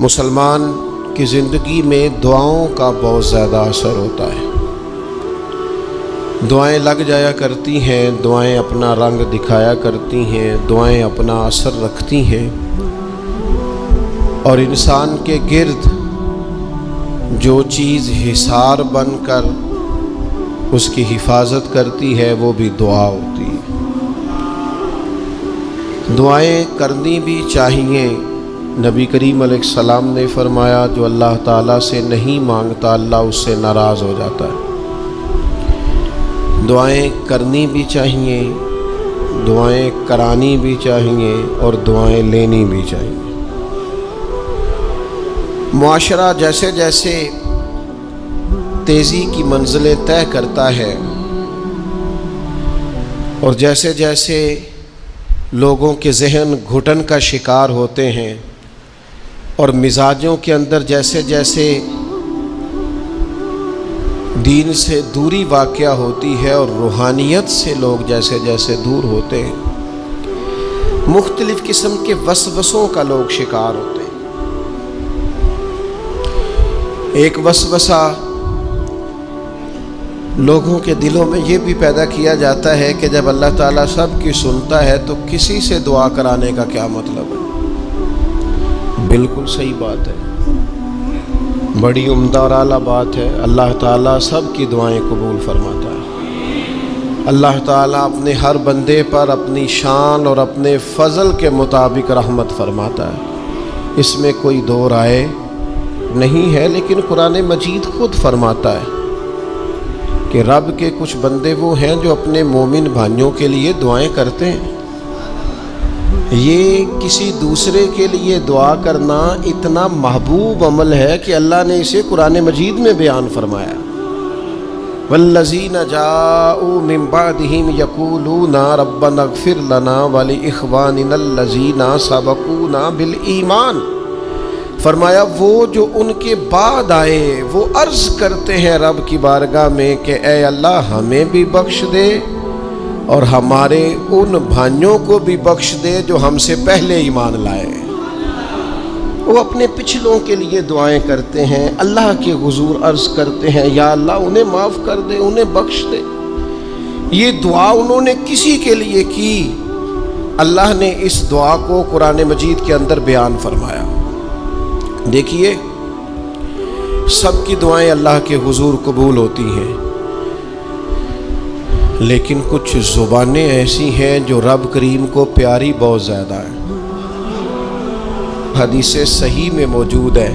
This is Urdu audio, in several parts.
مسلمان کی زندگی میں دعاؤں کا بہت زیادہ اثر ہوتا ہے۔ دعائیں لگ جایا کرتی ہیں، دعائیں اپنا رنگ دکھایا کرتی ہیں، دعائیں اپنا اثر رکھتی ہیں، اور انسان کے گرد جو چیز حصار بن کر اس کی حفاظت کرتی ہے وہ بھی دعا ہوتی ہے۔ دعائیں کرنی بھی چاہیے۔ نبی کریم علیہ السلام نے فرمایا جو اللہ تعالیٰ سے نہیں مانگتا اللہ اس سے ناراض ہو جاتا ہے۔ دعائیں کرنی بھی چاہیے، دعائیں کرانی بھی چاہیے، اور دعائیں لینی بھی چاہیے۔ معاشرہ جیسے جیسے تیزی کی منزلیں طے کرتا ہے اور جیسے جیسے لوگوں کے ذہن گھٹن کا شکار ہوتے ہیں اور مزاجوں کے اندر جیسے جیسے دین سے دوری واقع ہوتی ہے اور روحانیت سے لوگ جیسے جیسے دور ہوتے ہیں، مختلف قسم کے وسوسوں کا لوگ شکار ہوتے ہیں۔ ایک وسوسہ لوگوں کے دلوں میں یہ بھی پیدا کیا جاتا ہے کہ جب اللہ تعالیٰ سب کی سنتا ہے تو کسی سے دعا کرانے کا کیا مطلب ہے؟ بالکل صحیح بات ہے، بڑی عمدہ اور اعلیٰ بات ہے۔ اللہ تعالیٰ سب کی دعائیں قبول فرماتا ہے۔ اللہ تعالیٰ اپنے ہر بندے پر اپنی شان اور اپنے فضل کے مطابق رحمت فرماتا ہے، اس میں کوئی دو رائے نہیں ہے۔ لیکن قرآن مجید خود فرماتا ہے کہ رب کے کچھ بندے وہ ہیں جو اپنے مومن بھائیوں کے لیے دعائیں کرتے ہیں۔ یہ کسی دوسرے کے لیے دعا کرنا اتنا محبوب عمل ہے کہ اللہ نے اسے قرآن مجید میں بیان فرمایا۔ والذین جاءوا من بعدهم یقولون ربنا اغفر لنا ولإخواننا الذین سبقونا بالایمان، فرمایا وہ جو ان کے بعد آئے وہ عرض کرتے ہیں رب کی بارگاہ میں کہ اے اللہ ہمیں بھی بخش دے اور ہمارے ان بھائیوں کو بھی بخش دے جو ہم سے پہلے ایمان لائے۔ وہ اپنے پچھلوں کے لیے دعائیں کرتے ہیں، اللہ کے حضور عرض کرتے ہیں یا اللہ انہیں معاف کر دے، انہیں بخش دے۔ یہ دعا انہوں نے کسی کے لیے کی، اللہ نے اس دعا کو قرآن مجید کے اندر بیان فرمایا۔ دیکھیے سب کی دعائیں اللہ کے حضور قبول ہوتی ہیں، لیکن کچھ زبانیں ایسی ہیں جو رب کریم کو پیاری بہت زیادہ ہیں۔ حدیث صحیح میں موجود ہے،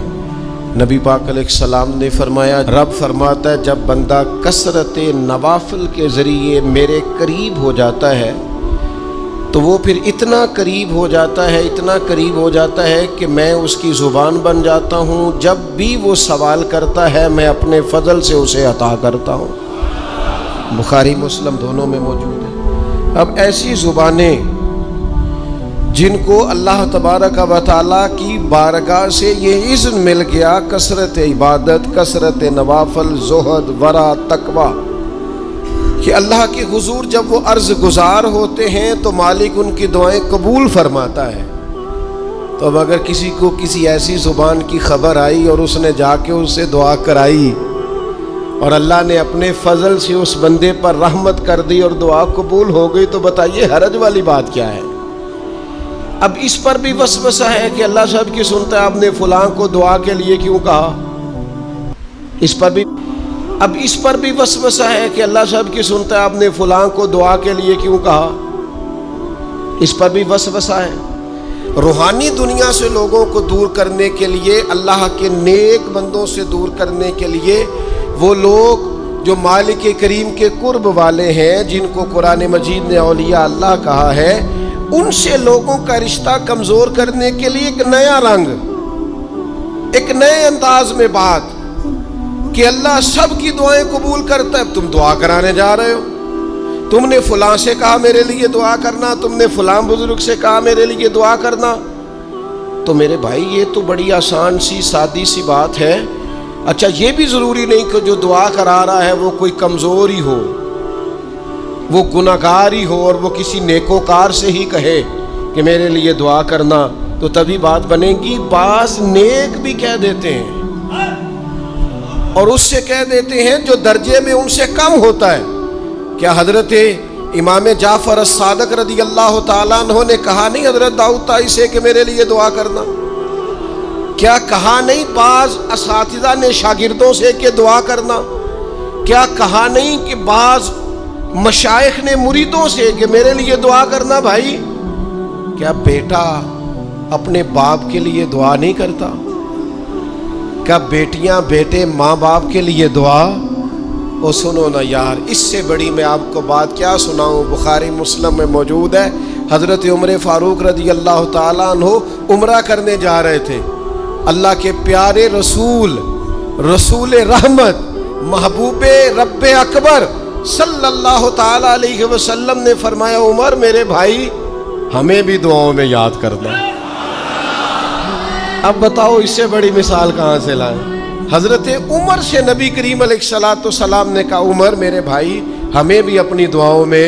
نبی پاک علیہ السلام نے فرمایا، رب فرماتا ہے جب بندہ کثرت نوافل کے ذریعے میرے قریب ہو جاتا ہے تو وہ پھر اتنا قریب ہو جاتا ہے، اتنا قریب ہو جاتا ہے کہ میں اس کی زبان بن جاتا ہوں، جب بھی وہ سوال کرتا ہے میں اپنے فضل سے اسے عطا کرتا ہوں۔ بخاری مسلم دونوں میں موجود ہے۔ اب ایسی زبانیں جن کو اللہ تبارک و تعالیٰ کی بارگاہ سے یہ اذن مل گیا، کثرت عبادت، کثرت نوافل، زہد، ورع، تقوی، کہ اللہ کے حضور جب وہ عرض گزار ہوتے ہیں تو مالک ان کی دعائیں قبول فرماتا ہے۔ تو اب اگر کسی کو کسی ایسی زبان کی خبر آئی اور اس نے جا کے اس سے دعا کرائی اور اللہ نے اپنے فضل سے اس بندے پر رحمت کر دی اور دعا قبول ہو گئی، تو بتائیے حرج والی بات کیا ہے؟ اب اس پر بھی وسوسہ ہے کہ اللہ سب کی سنتا ہے، آپ نے فلاں کو دعا کے لیے کیوں کہا؟ اس پر بھی وسوسہ ہے کہ اللہ سب کی سنتا ہے، آپ نے فلاں کو دعا کے لیے کیوں کہا؟ اس پر بھی وسوسہ ہے۔ روحانی دنیا سے لوگوں کو دور کرنے کے لیے، اللہ کے نیک بندوں سے دور کرنے کے لیے، وہ لوگ جو مالک کریم کے قرب والے ہیں، جن کو قرآن مجید نے اولیاء اللہ کہا ہے، ان سے لوگوں کا رشتہ کمزور کرنے کے لیے ایک نیا رنگ، ایک نئے انداز میں بات کہ اللہ سب کی دعائیں قبول کرتا ہے۔ تم دعا کرانے جا رہے ہو، تم نے فلاں سے کہا میرے لیے دعا کرنا، تم نے فلاں بزرگ سے کہا میرے لیے دعا کرنا، تو میرے بھائی یہ تو بڑی آسان سی سادی سی بات ہے۔ اچھا یہ بھی ضروری نہیں کہ جو دعا کرا رہا ہے وہ کوئی کمزور ہی ہو، وہ گناہگار ہی ہو اور وہ کسی نیکوکار سے ہی کہے کہ میرے لیے دعا کرنا، تو تبھی بات بنے گی۔ بعض نیک بھی کہہ دیتے ہیں اور اس سے کہہ دیتے ہیں جو درجے میں ان سے کم ہوتا ہے۔ کیا حضرت امام جعفر الصادق رضی اللہ تعالیٰ عنہ نے کہا نہیں حضرت داؤد طائی سے کہ میرے لیے دعا کرنا؟ کیا کہا نہیں بعض اساتذہ نے شاگردوں سے کہ دعا کرنا؟ کیا کہا نہیں کہ بعض مشائخ نے مریدوں سے کہ میرے لیے دعا کرنا بھائی؟ کیا بیٹا اپنے باپ کے لیے دعا نہیں کرتا؟ کیا بیٹیاں بیٹے ماں باپ کے لیے دعا؟ او سنو نا یار، اس سے بڑی میں آپ کو بات کیا سناؤں؟ بخاری مسلم میں موجود ہے، حضرت عمر فاروق رضی اللہ تعالیٰ عنہ عمرہ کرنے جا رہے تھے۔ اللہ کے پیارے رسول، رسول رحمت، محبوب رب اکبر صلی اللہ تعالیٰ علیہ وسلم نے فرمایا عمر میرے بھائی ہمیں بھی دعاؤں میں یاد کرنا۔ اب بتاؤ اس سے بڑی مثال کہاں سے لائیں؟ حضرت عمر سے نبی کریم علیہ الصلوۃ والسلام نے کہا عمر میرے بھائی ہمیں بھی اپنی دعاؤں میں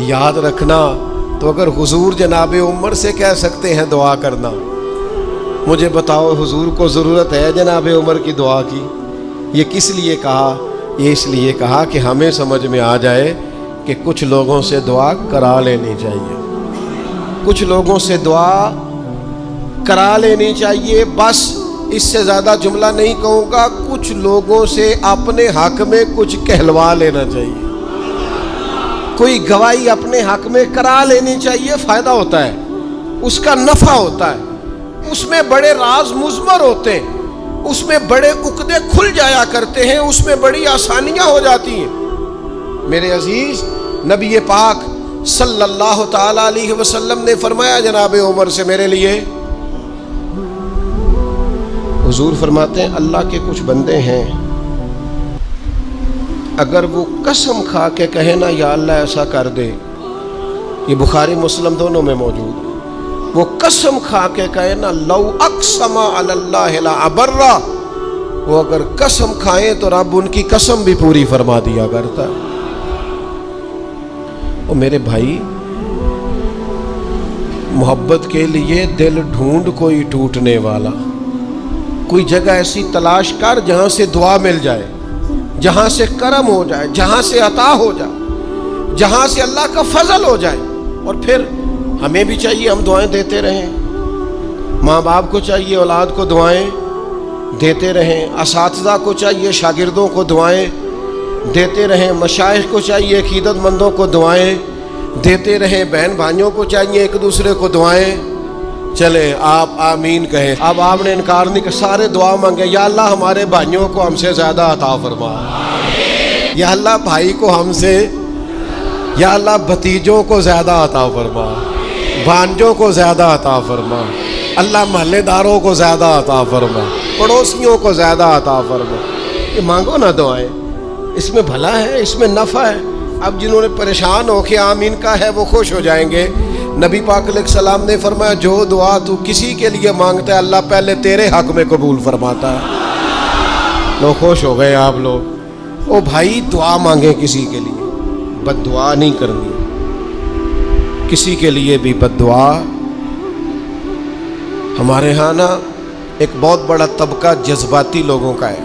یاد رکھنا۔ تو اگر حضور جناب عمر سے کہہ سکتے ہیں دعا کرنا، مجھے بتاؤ حضور کو ضرورت ہے جناب عمر کی دعا کی؟ یہ کس لیے کہا؟ یہ اس لیے کہا کہ ہمیں سمجھ میں آ جائے کہ کچھ لوگوں سے دعا کرا لینی چاہیے، کچھ لوگوں سے دعا کرا لینی چاہیے۔ بس اس سے زیادہ جملہ نہیں کہوں گا، کچھ لوگوں سے اپنے حق میں کچھ کہلوا لینا چاہیے، کوئی گواہی اپنے حق میں کرا لینی چاہیے۔ فائدہ ہوتا ہے، اس کا نفع ہوتا ہے، اس میں بڑے راز مضمر ہوتے ہیں، اس میں بڑے عقدے کھل جایا کرتے ہیں، اس میں بڑی آسانیاں ہو جاتی ہیں۔ میرے عزیز نبی پاک صلی اللہ تعالیٰ علیہ وسلم نے فرمایا جناب عمر سے میرے لیے، حضور فرماتے ہیں اللہ کے کچھ بندے ہیں اگر وہ قسم کھا کے کہے نا یا اللہ ایسا کر دے، یہ بخاری مسلم دونوں میں موجود ہے، وہ قسم کھا کے کہے نا لو اقسم علی اللہ لابرہ، وہ اگر قسم کھائیں تو رب ان کی قسم بھی پوری فرما دیا کرتا ہے۔ اور میرے بھائی محبت کے لیے دل ڈھونڈ کوئی ٹوٹنے والا، کوئی جگہ ایسی تلاش کر جہاں سے دعا مل جائے، جہاں سے کرم ہو جائے، جہاں سے عطا ہو جائے، جہاں سے اللہ کا فضل ہو جائے۔ اور پھر ہمیں بھی چاہیے ہم دعائیں دیتے رہیں، ماں باپ کو چاہیے اولاد کو دعائیں دیتے رہیں، اساتذہ کو چاہیے شاگردوں کو دعائیں دیتے رہیں، مشائخ کو چاہیے عقیدت مندوں کو دعائیں دیتے رہیں، بہن بھائیوں کو چاہیے ایک دوسرے کو دعائیں۔ چلے آپ آمین کہیں۔ اب آپ نے انکار نہیں کہ سارے دعا مانگے، یا اللہ ہمارے بھائیوں کو ہم سے زیادہ عطا فرما، یا اللہ بھائی کو ہم سے، یا اللہ بھتیجوں کو زیادہ عطا فرما، بھانجوں کو زیادہ عطا فرما، اللہ محلے داروں کو زیادہ عطا فرما، پڑوسیوں کو زیادہ عطا فرما۔ یہ مانگو نا دعائیں، اس میں بھلا ہے، اس میں نفع ہے۔ اب جنہوں نے پریشان ہو کے آمین کا ہے وہ خوش ہو جائیں گے۔ نبی پاک علیہ السلام نے فرمایا جو دعا تو کسی کے لیے مانگتا ہے اللہ پہلے تیرے حق میں قبول فرماتا ہے۔ لوگ خوش ہو گئے آپ لوگ۔ او بھائی دعا مانگیں کسی کے لیے، بد دعا نہیں کرنی، کسی کے لیے بھی بد دعا۔ ہمارے ہاں نا ایک بہت بڑا طبقہ جذباتی لوگوں کا ہے۔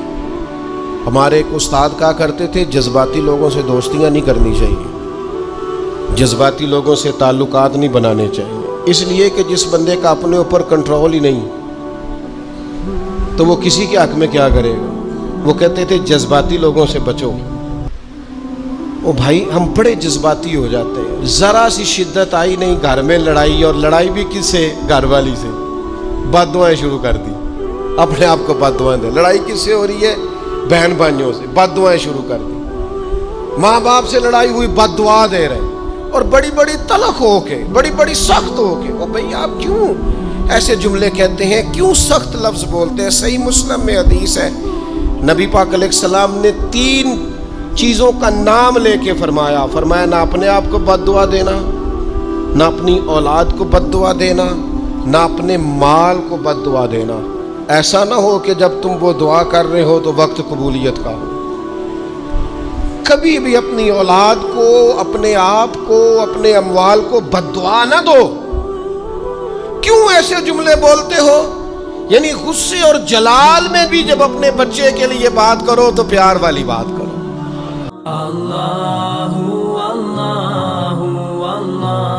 ہمارے ایک استاد کہا کرتے تھے جذباتی لوگوں سے دوستیاں نہیں کرنی چاہیے، جذباتی لوگوں سے تعلقات نہیں بنانے چاہیے، اس لیے کہ جس بندے کا اپنے اوپر کنٹرول ہی نہیں تو وہ کسی کے حق میں کیا کرے گا۔ وہ کہتے تھے جذباتی لوگوں سے بچو۔ او بھائی ہم بڑے جذباتی ہو جاتے ہیں، ذرا سی شدت آئی نہیں گھر میں لڑائی، اور لڑائی بھی کس سے؟ گھر والی سے، بد دعائیں شروع کر دی، اپنے آپ کو بد دعائیں دے۔ لڑائی کس سے ہو رہی ہے؟ بہن بھائیوں سے، بد دعائیں شروع کر دی۔ ماں باپ سے لڑائی ہوئی، بد دعا دے رہے، اور بڑی بڑی تلخ ہو کے، بڑی بڑی سخت ہو کے۔ او بھئی آپ کیوں ایسے جملے کہتے ہیں، کیوں سخت لفظ بولتے ہیں؟ صحیح مسلم میں حدیث ہے، نبی پاک علیہ السلام نے 3 چیزوں کا نام لے کے فرمایا نہ اپنے آپ کو بد دعا دینا، نہ اپنی اولاد کو بد دعا دینا، نہ اپنے مال کو بد دعا دینا۔ ایسا نہ ہو کہ جب تم وہ دعا کر رہے ہو تو وقت قبولیت کا ہو۔ کبھی بھی اپنی اولاد کو، اپنے آپ کو، اپنے اموال کو بد دعا نہ دو، کیوں ایسے جملے بولتے ہو؟ یعنی غصے اور جلال میں بھی جب اپنے بچے کے لیے بات کرو تو پیار والی بات کرو۔ اللہ